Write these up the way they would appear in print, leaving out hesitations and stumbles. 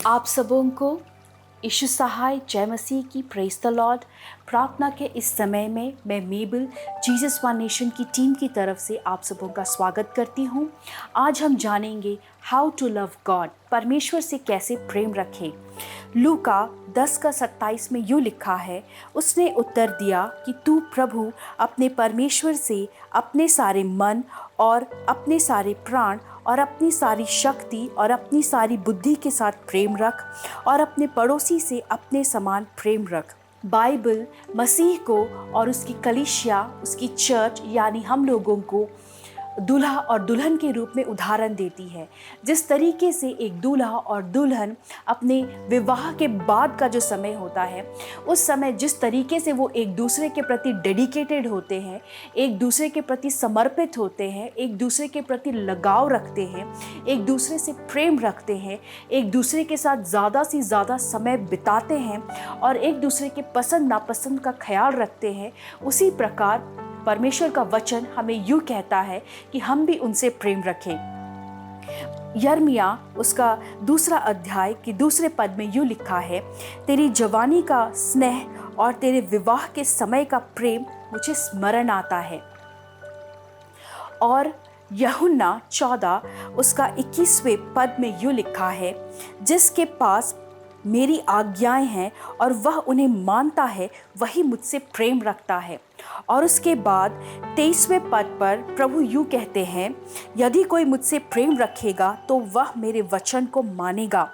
आप सबों को यीशु सहाय जय मसीह की प्रेज द लॉर्ड। प्रार्थना के इस समय में मैं मेबल जीसस वन नेशन की टीम की तरफ से आप सबों का स्वागत करती हूँ। आज हम जानेंगे हाउ टू लव गॉड, परमेश्वर से कैसे प्रेम रखें। लूका 10:27 में यूँ लिखा है, उसने उत्तर दिया कि तू प्रभु अपने परमेश्वर से अपने सारे मन और अपने सारे प्राण और अपनी सारी शक्ति और अपनी सारी बुद्धि के साथ प्रेम रख और अपने पड़ोसी से अपने समान प्रेम रख। बाइबल मसीह को और उसकी कलीसिया, उसकी चर्च यानी हम लोगों को दूल्हा और दुल्हन के रूप में उदाहरण देती है। जिस तरीके से एक दूल्हा और दुल्हन अपने विवाह के बाद का जो समय होता है, उस समय जिस तरीके से वो एक दूसरे के प्रति डेडिकेटेड होते हैं, एक दूसरे के प्रति समर्पित होते हैं, एक दूसरे के प्रति लगाव रखते हैं, एक दूसरे से प्रेम रखते हैं, एक दूसरे के साथ ज़्यादा से ज़्यादा समय बिताते हैं और एक दूसरे के पसंद नापसंद का ख्याल रखते हैं, उसी प्रकार परमेश्वर का वचन हमें यूँ कहता है कि हम भी उनसे प्रेम रखें। यिर्मयाह उसका 2 अध्याय के 2 पद में यूँ लिखा है, तेरी जवानी का स्नेह और तेरे विवाह के समय का प्रेम मुझे स्मरण आता है। और यूहन्ना 14 उसका 21वें पद में यूँ लिखा है, जिसके पास मेरी आज्ञाएं हैं और वह उन्हें मानता है, वही मुझसे प्रेम रखता है। और उसके बाद 23वें पद पर प्रभु यूँ कहते हैं, यदि कोई मुझसे प्रेम रखेगा तो वह मेरे वचन को मानेगा।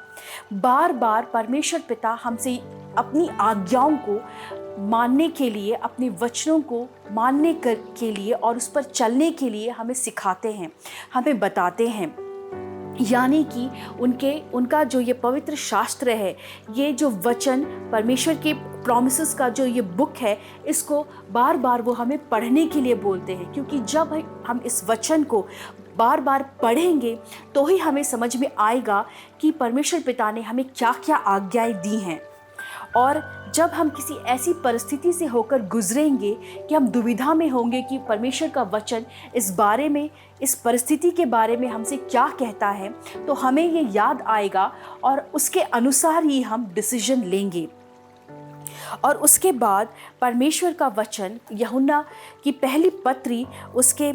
बार बार परमेश्वर पिता हमसे अपनी आज्ञाओं को मानने के लिए, अपने वचनों को मानने के लिए और उस पर चलने के लिए हमें सिखाते हैं, हमें बताते हैं। यानी कि उनका जो ये पवित्र शास्त्र है, ये जो वचन परमेश्वर के प्रॉमिसेस का जो ये बुक है, इसको बार बार वो हमें पढ़ने के लिए बोलते हैं, क्योंकि जब हम इस वचन को बार बार पढ़ेंगे तो ही हमें समझ में आएगा कि परमेश्वर पिता ने हमें क्या क्या आज्ञाएं दी हैं। और जब हम किसी ऐसी परिस्थिति से होकर गुजरेंगे कि हम दुविधा में होंगे कि परमेश्वर का वचन इस बारे में, इस परिस्थिति के बारे में हमसे क्या कहता है, तो हमें ये याद आएगा और उसके अनुसार ही हम डिसीजन लेंगे। और उसके बाद परमेश्वर का वचन यूहन्ना की पहली पत्री उसके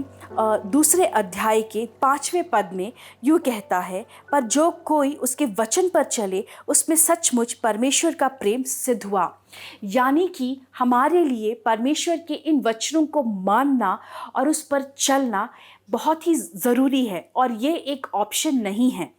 2 अध्याय के 5वें पद में यूँ कहता है, पर जो कोई उसके वचन पर चले उसमें सचमुच परमेश्वर का प्रेम सिद्ध हुआ। यानी कि हमारे लिए परमेश्वर के इन वचनों को मानना और उस पर चलना बहुत ही ज़रूरी है और ये एक ऑप्शन नहीं है।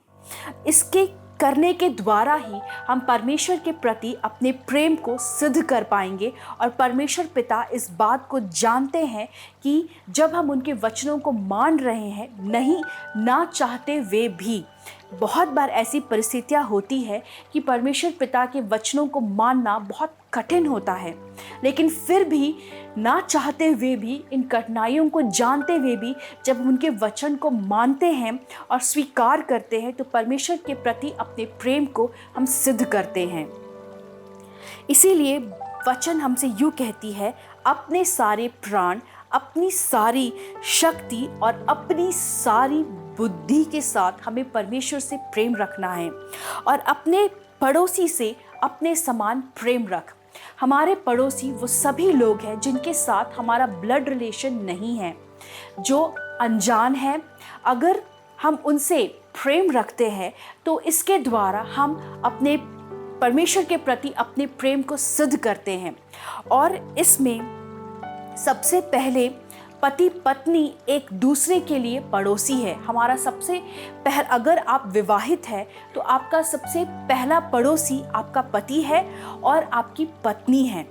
इसके करने के द्वारा ही हम परमेश्वर के प्रति अपने प्रेम को सिद्ध कर पाएंगे। और परमेश्वर पिता इस बात को जानते हैं कि जब हम उनके वचनों को मान रहे हैं, नहीं ना चाहते हुए भी, बहुत बार ऐसी परिस्थितियाँ होती है कि परमेश्वर पिता के वचनों को मानना बहुत कठिन होता है, लेकिन फिर भी ना चाहते हुए भी, इन कठिनाइयों को जानते हुए भी जब उनके वचन को मानते हैं और स्वीकार करते हैं तो परमेश्वर के प्रति अपने प्रेम को हम सिद्ध करते हैं। इसीलिए वचन हमसे यूँ कहती है, अपने सारे प्राण, अपनी सारी शक्ति और अपनी सारी बुद्धि के साथ हमें परमेश्वर से प्रेम रखना है और अपने पड़ोसी से अपने समान प्रेम रख। हमारे पड़ोसी वो सभी लोग हैं जिनके साथ हमारा ब्लड रिलेशन नहीं है, जो अनजान है। अगर हम उनसे प्रेम रखते हैं तो इसके द्वारा हम अपने परमेश्वर के प्रति अपने प्रेम को सिद्ध करते हैं। और इसमें सबसे पहले पति पत्नी एक दूसरे के लिए पड़ोसी है। हमारा अगर आप विवाहित है तो आपका सबसे पहला पड़ोसी आपका पति है और आपकी पत्नी है।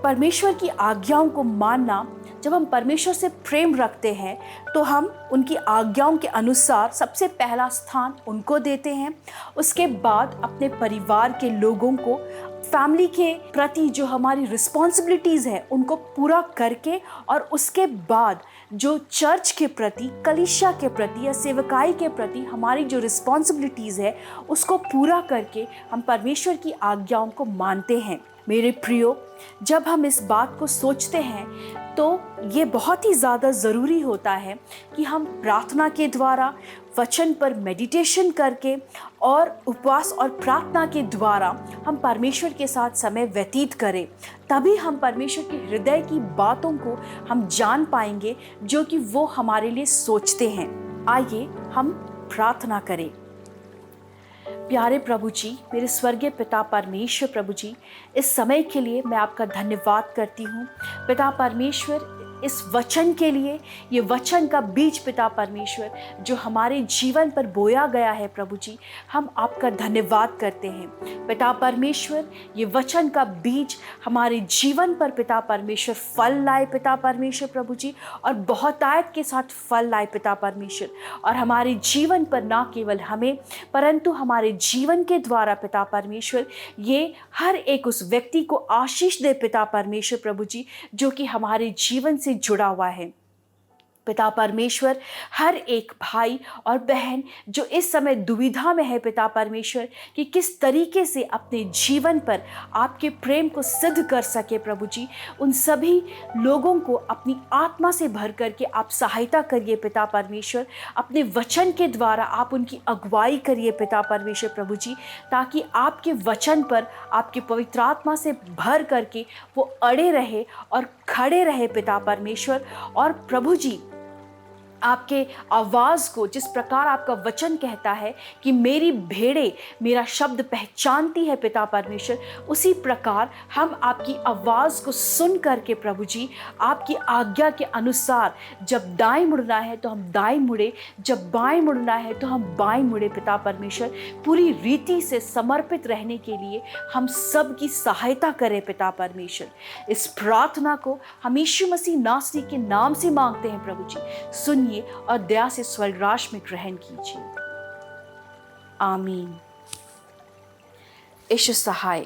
परमेश्वर की आज्ञाओं को मानना, जब हम परमेश्वर से प्रेम रखते हैं तो हम उनकी आज्ञाओं के अनुसार सबसे पहला स्थान उनको देते हैं। उसके बाद अपने परिवार के लोगों को, फैमिली के प्रति जो हमारी रिस्पॉन्सिबिलिटीज़ है उनको पूरा करके, और उसके बाद जो चर्च के प्रति, कलीसिया के प्रति या सेवकाई के प्रति हमारी जो रिस्पॉन्सिबिलिटीज़ है उसको पूरा करके हम परमेश्वर की आज्ञाओं को मानते हैं। मेरे प्रियो, जब हम इस बात को सोचते हैं तो ये बहुत ही ज़्यादा ज़रूरी होता है कि हम प्रार्थना के द्वारा, वचन पर मेडिटेशन करके और उपवास और प्रार्थना के द्वारा हम परमेश्वर के साथ समय व्यतीत करें। तभी हम परमेश्वर के हृदय की बातों को हम जान पाएंगे जो कि वो हमारे लिए सोचते हैं। आइए हम प्रार्थना करें। प्यारे प्रभु जी, मेरे स्वर्गीय पिता परमेश्वर प्रभु जी, इस समय के लिए मैं आपका धन्यवाद करती हूँ पिता परमेश्वर, इस वचन के लिए। ये वचन का बीज पिता परमेश्वर जो हमारे जीवन पर बोया गया है प्रभु जी, हम आपका धन्यवाद करते हैं पिता परमेश्वर। ये वचन का बीज हमारे जीवन पर पिता परमेश्वर फल लाए पिता परमेश्वर प्रभु जी, और बहुतायत के साथ फल लाए पिता परमेश्वर, और हमारे जीवन पर ना केवल हमें परंतु हमारे जीवन के द्वारा पिता परमेश्वर ये हर एक उस व्यक्ति को आशीष दे पिता परमेश्वर प्रभु जी जो कि हमारे जीवन से जुड़ा हुआ है पिता परमेश्वर। हर एक भाई और बहन जो इस समय दुविधा में है पिता परमेश्वर कि किस तरीके से अपने जीवन पर आपके प्रेम को सिद्ध कर सके प्रभु जी, उन सभी लोगों को अपनी आत्मा से भर करके आप सहायता करिए पिता परमेश्वर। अपने वचन के द्वारा आप उनकी अगुवाई करिए पिता परमेश्वर प्रभु जी, ताकि आपके वचन पर आपके पवित्र आत्मा से भर करके वो अड़े रहे और खड़े रहे पिता परमेश्वर। और प्रभु जी आपके आवाज़ को, जिस प्रकार आपका वचन कहता है कि मेरी भेड़ें मेरा शब्द पहचानती है पिता परमेश्वर, उसी प्रकार हम आपकी आवाज़ को सुन करके प्रभु जी आपकी आज्ञा के अनुसार जब दाएं मुड़ना है तो हम दाएं मुड़े, जब बाएं मुड़ना है तो हम बाएं मुड़े पिता परमेश्वर। पूरी रीति से समर्पित रहने के लिए हम सब की सहायता करें पिता परमेश्वर। इस प्रार्थना को हम यीशु मसीह नासरी के नाम से मांगते हैं प्रभु जी, सुनिए और दया से स्वर्ग राज में ग्रहण कीजिए। आमीन। ईश्वर सहाय।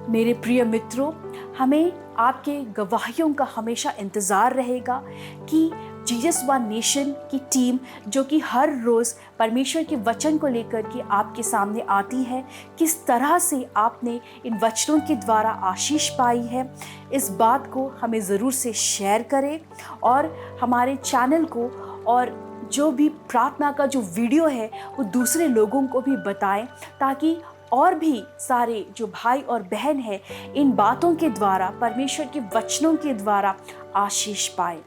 मेरे प्रिय मित्रों, हमें आपके गवाहियों का हमेशा इंतज़ार रहेगा कि जीसस वन नेशन की टीम जो कि हर रोज़ परमेश्वर के वचन को लेकर के आपके सामने आती है, किस तरह से आपने इन वचनों के द्वारा आशीष पाई है, इस बात को हमें ज़रूर से शेयर करें और हमारे चैनल को और जो भी प्रार्थना का जो वीडियो है वो दूसरे लोगों को भी बताएं, ताकि और भी सारे जो भाई और बहन हैं इन बातों के द्वारा, परमेश्वर के वचनों के द्वारा आशीष पाए।